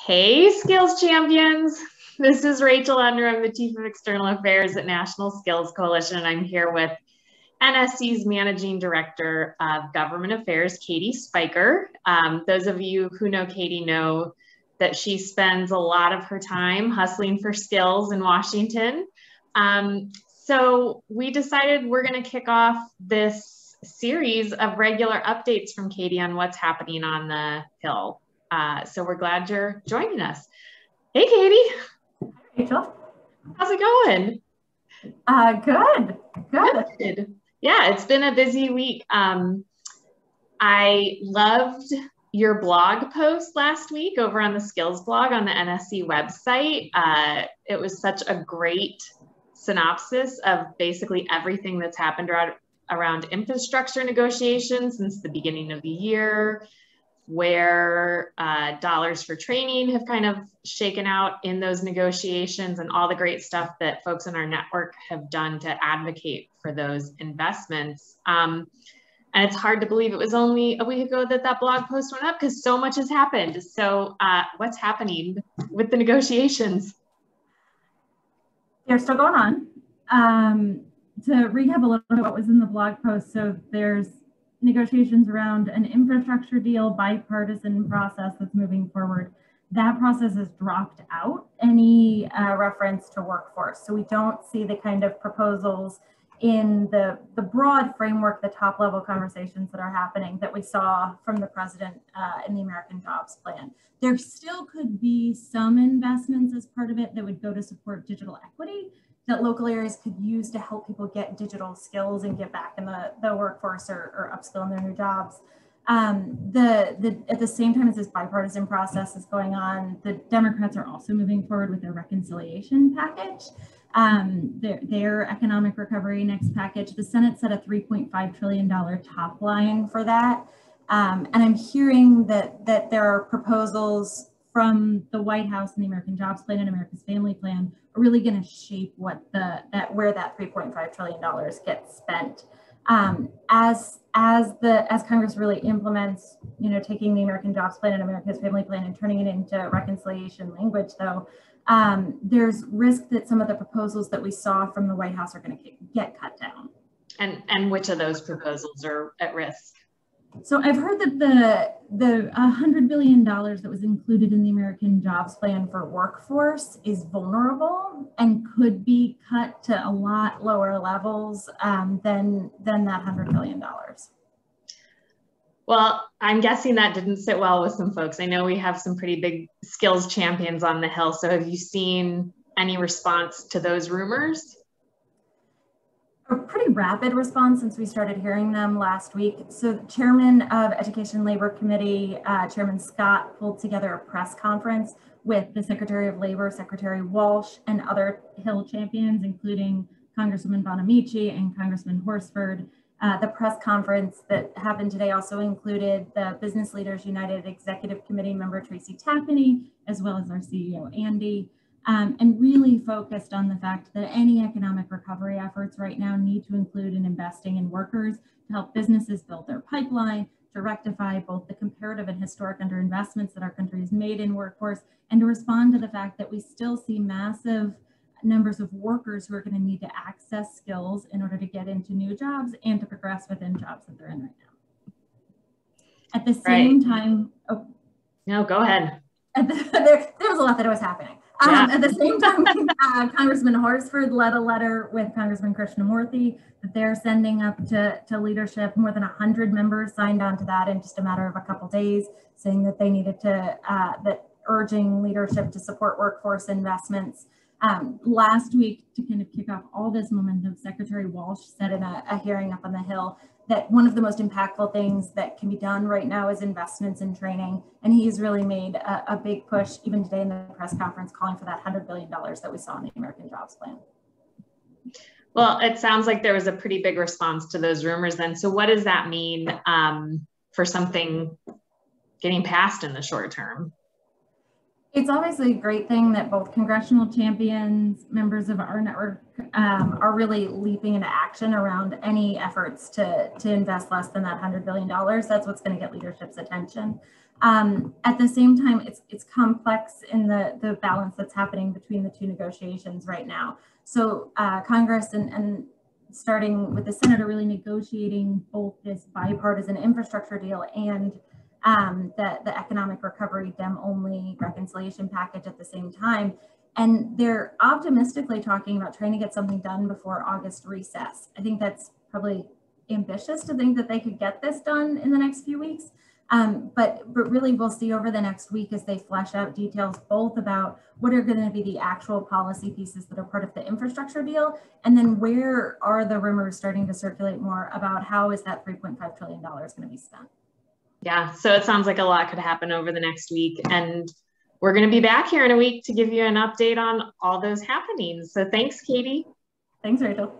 Hey, Skills Champions. This is Rachel Unruh. I'm the Chief of External Affairs at National Skills Coalition, and I'm here with NSC's Managing Director of Government Affairs, Katie Spiker. Those of you who know Katie know that she spends a lot of her time hustling for skills in Washington. So we decided we're going to kick off this series of regular updates from Katie on what's happening on the Hill. So we're glad you're joining us. Hey, Katie. Rachel. How's it going? Good. Yeah, it's been a busy week. I loved your blog post last week over on the Skills blog on the NSC website. It was such a great synopsis of basically everything that's happened around infrastructure negotiations since the beginning of the year, where dollars for training have kind of shaken out in those negotiations, and all the great stuff that folks in our network have done to advocate for those investments. And it's hard to believe it was only a week ago that blog post went up because so much has happened. So what's happening with the negotiations? They're still going on. To recap a little bit what was in the blog post, so there's negotiations around an infrastructure deal, bipartisan process that's moving forward. That process has dropped out any reference to workforce. So we don't see the kind of proposals in the broad framework, the top level conversations that are happening that we saw from the president in the American Jobs Plan. There still could be some investments as part of it that would go to support digital equity that local areas could use to help people get digital skills and get back in the workforce or upskill in their new jobs. At the same time as this bipartisan process is going on, the Democrats are also moving forward with their reconciliation package, their economic recovery next package. The Senate set a $3.5 trillion top line for that. And I'm hearing that there are proposals from the White House and the American Jobs Plan and America's Family Plan are really going to shape what where that $3.5 trillion gets spent. As Congress really implements, taking the American Jobs Plan and America's Family Plan and turning it into reconciliation language, though, there's risk that some of the proposals that we saw from the White House are going to get cut down. And which of those proposals are at risk? So I've heard that the $100 billion that was included in the American Jobs Plan for workforce is vulnerable and could be cut to a lot lower levels than that $100 billion. Well, I'm guessing that didn't sit well with some folks. I know we have some pretty big skills champions on the Hill. So have you seen any response to those rumors? A pretty rapid response since we started hearing them last week. So the chairman of Education Labor Committee, Chairman Scott, pulled together a press conference with the Secretary of Labor, Secretary Walsh, and other Hill champions, including Congresswoman Bonamici and Congressman Horsford. The press conference that happened today also included the Business Leaders United Executive Committee member Tracy Tappaney, as well as our CEO, Andy. And really focused on the fact that any economic recovery efforts right now need to include in investing in workers to help businesses build their pipeline, to rectify both the comparative and historic underinvestments that our country has made in workforce, and to respond to the fact that we still see massive numbers of workers who are going to need to access skills in order to get into new jobs and to progress within jobs that they're in right now. At the same time, no, go ahead. There was a lot that was happening. Yeah. At the same time, Congressman Horsford led a letter with Congressman Krishnamurthy that they're sending up to leadership. More than 100 members signed on to that in just a matter of a couple days, saying that they needed to, urging leadership to support workforce investments. Last week, to kind of kick off all this momentum, Secretary Walsh said in a hearing up on the Hill that one of the most impactful things that can be done right now is investments in training. And he's really made a big push, even today in the press conference, calling for that $100 billion that we saw in the American Jobs Plan. Well, it sounds like there was a pretty big response to those rumors then. So what does that mean for something getting passed in the short term? It's obviously a great thing that both congressional champions, members of our network, are really leaping into action around any efforts to invest less than that $100 billion. That's what's going to get leadership's attention. At the same time, it's complex in the balance that's happening between the two negotiations right now. So Congress and starting with the Senate are really negotiating both this bipartisan infrastructure deal and the economic recovery Dem-only reconciliation package at the same time. And they're optimistically talking about trying to get something done before August recess. I think that's probably ambitious to think that they could get this done in the next few weeks. But really we'll see over the next week as they flesh out details both about what are going to be the actual policy pieces that are part of the infrastructure deal, and then where are the rumors starting to circulate more about how is that $3.5 trillion going to be spent. Yeah, so it sounds like a lot could happen over the next week, and we're going to be back here in a week to give you an update on all those happenings. So thanks, Katie. Thanks, Rachel.